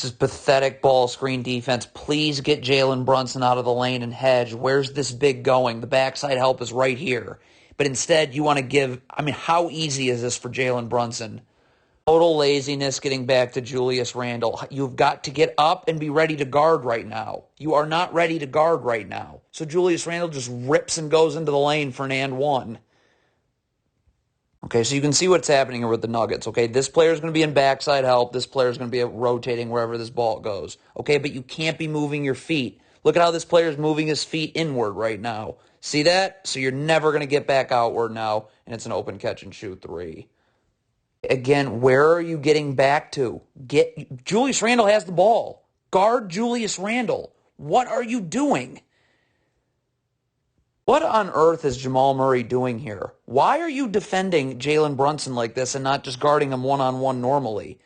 This is pathetic ball screen defense. Please get Jalen Brunson out of the lane and hedge. Where's this big going? The backside help is right here. But instead, you want to give, how easy is this for Jalen Brunson? Total laziness getting back to Julius Randle. You've got to get up and be ready to guard right now. You are not ready to guard right now. So Julius Randle just rips and goes into the lane for an and one. Okay, so you can see what's happening here with the Nuggets. Okay, this player is going to be in backside help. This player is going to be rotating wherever this ball goes. Okay, but you can't be moving your feet. Look at how this player is moving his feet inward right now. See that? So you're never going to get back outward now, and it's an open catch and shoot three. Again, where are you getting back to? Julius Randle has the ball. Guard Julius Randle. What are you doing? What on earth is Jamal Murray doing here? Why are you defending Jalen Brunson like this and not just guarding him one-on-one normally?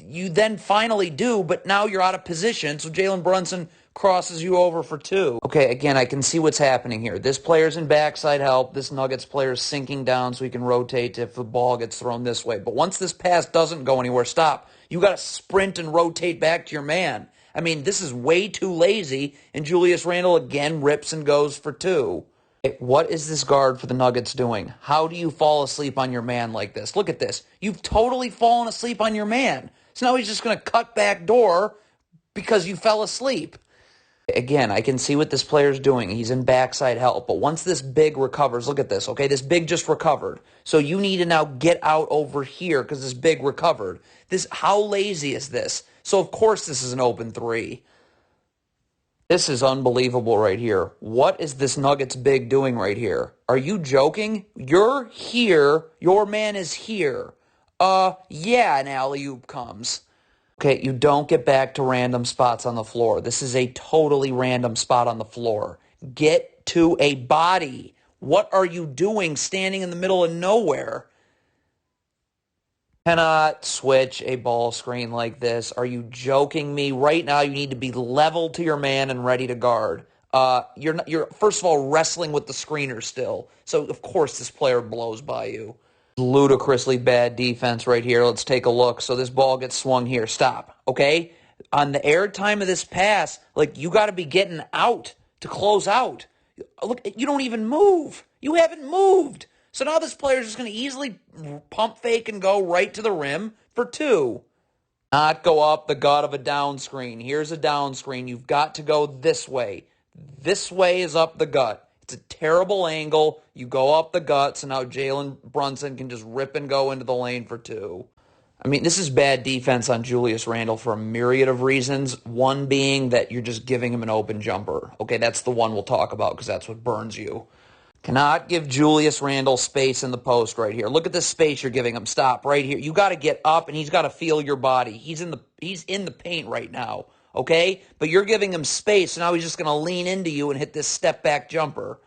You then finally do, but now you're out of position, so Jalen Brunson crosses you over for two. Okay, again, I can see what's happening here. This player's in backside help. This Nuggets player is sinking down so he can rotate if the ball gets thrown this way. But once this pass doesn't go anywhere, stop. You got to sprint and rotate back to your man. This is way too lazy, and Julius Randle again rips and goes for two. What is this guard for the Nuggets doing? How do you fall asleep on your man like this? Look at this. You've totally fallen asleep on your man. So now he's just going to cut back door because you fell asleep. Again, I can see what this player's doing. He's in backside help. But once this big recovers, look at this, okay? This big just recovered. So you need to now get out over here because this big recovered. How lazy is this? So, of course, this is an open three. This is unbelievable right here. What is this Nuggets big doing right here? Are you joking? You're here. Your man is here. Yeah, an alley-oop comes. Okay, you don't get back to random spots on the floor. This is a totally random spot on the floor. Get to a body. What are you doing standing in the middle of nowhere? Cannot switch a ball screen like this. Are you joking me? Right now, you need to be level to your man and ready to guard. You're first of all wrestling with the screener still. So of course this player blows by you. Ludicrously bad defense right here. Let's take a look. So this ball gets swung here. Stop. Okay? On the air time of this pass, you got to be getting out to close out. Look, you don't even move. You haven't moved. So now this player is just going to easily pump fake and go right to the rim for two. Not go up the gut of a down screen. Here's a down screen. You've got to go this way. This way is up the gut. It's a terrible angle. You go up the gut, so now Jalen Brunson can just rip and go into the lane for two. This is bad defense on Julius Randle for a myriad of reasons. One being that you're just giving him an open jumper. Okay, that's the one we'll talk about because that's what burns you. Cannot give Julius Randle space in the post right here. Look at the space you're giving him. Stop right here. You got to get up, and he's got to feel your body. He's in the paint right now, okay? But you're giving him space, so now he's just going to lean into you and hit this step-back jumper.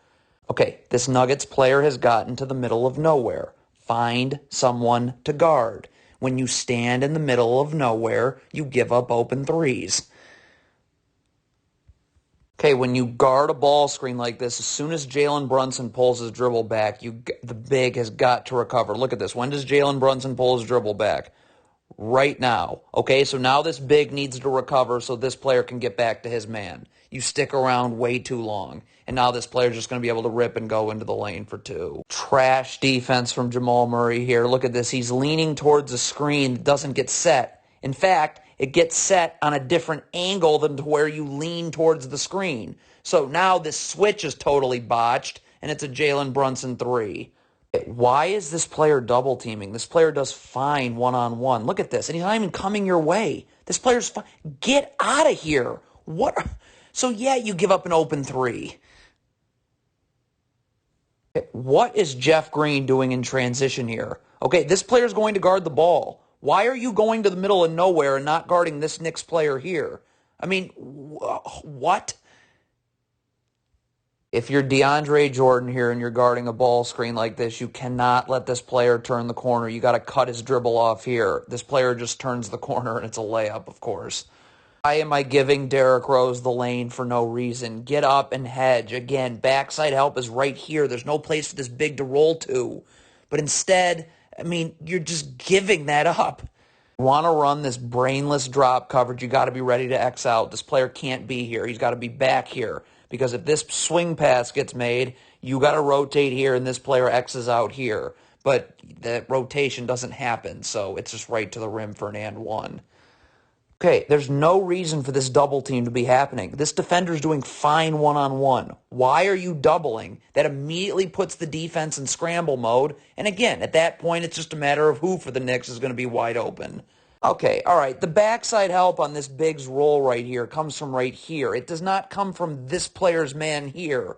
Okay, this Nuggets player has gotten to the middle of nowhere. Find someone to guard. When you stand in the middle of nowhere, you give up open threes. Okay, when you guard a ball screen like this, as soon as Jalen Brunson pulls his dribble back, the big has got to recover. Look at this. When does Jalen Brunson pull his dribble back? Right now. Okay, so now this big needs to recover so this player can get back to his man. You stick around way too long, and now this player is just going to be able to rip and go into the lane for two. Trash defense from Jamal Murray here. Look at this. He's leaning towards a screen that doesn't get set. In fact, it gets set on a different angle than to where you lean towards the screen. So now this switch is totally botched, and it's a Jalen Brunson three. Why is this player double teaming? This player does fine one-on-one. Look at this, and he's not even coming your way. This player's fine. Get out of here. What? So yeah, you give up an open three. What is Jeff Green doing in transition here? Okay, this player's going to guard the ball. Why are you going to the middle of nowhere and not guarding this Knicks player here? What? If you're DeAndre Jordan here and you're guarding a ball screen like this, you cannot let this player turn the corner. You got to cut his dribble off here. This player just turns the corner and it's a layup, of course. Why am I giving Derrick Rose the lane for no reason? Get up and hedge. Again, backside help is right here. There's no place for this big to roll to. But instead, you're just giving that up. Want to run this brainless drop coverage, you got to be ready to X out. This player can't be here. He's got to be back here. Because if this swing pass gets made, you got to rotate here and this player X's out here. But that rotation doesn't happen, so it's just right to the rim for an and one. Okay, there's no reason for this double team to be happening. This defender's doing fine one-on-one. Why are you doubling? That immediately puts the defense in scramble mode. And again, at that point, it's just a matter of who for the Knicks is going to be wide open. Okay, all right. The backside help on this Biggs roll right here comes from right here. It does not come from this player's man here.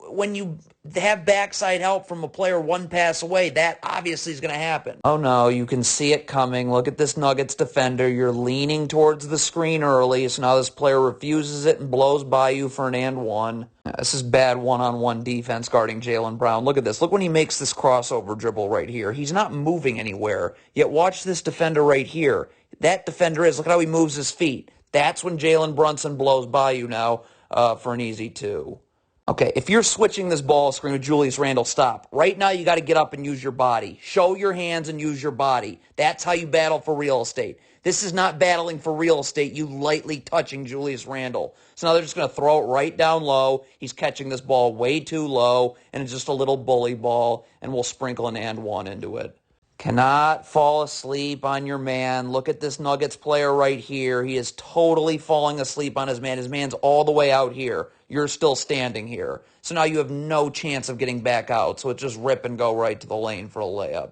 When you have backside help from a player one pass away, that obviously is going to happen. Oh no, you can see it coming. Look at this Nuggets defender. You're leaning towards the screen early, so now this player refuses it and blows by you for an and one. This is bad one-on-one defense guarding Jaylen Brown. Look at this. Look when he makes this crossover dribble right here. He's not moving anywhere. Yet watch this defender right here. That defender is. Look at how he moves his feet. That's when Jalen Brunson blows by you now for an easy two. Okay, if you're switching this ball screen with Julius Randle, stop. Right now, you got to get up and use your body. Show your hands and use your body. That's how you battle for real estate. This is not battling for real estate, you lightly touching Julius Randle. So now they're just going to throw it right down low. He's catching this ball way too low, and it's just a little bully ball, and we'll sprinkle an and one into it. Cannot fall asleep on your man. Look at this Nuggets player right here. He is totally falling asleep on his man. His man's all the way out here. You're still standing here. So now you have no chance of getting back out. So it's just rip and go right to the lane for a layup.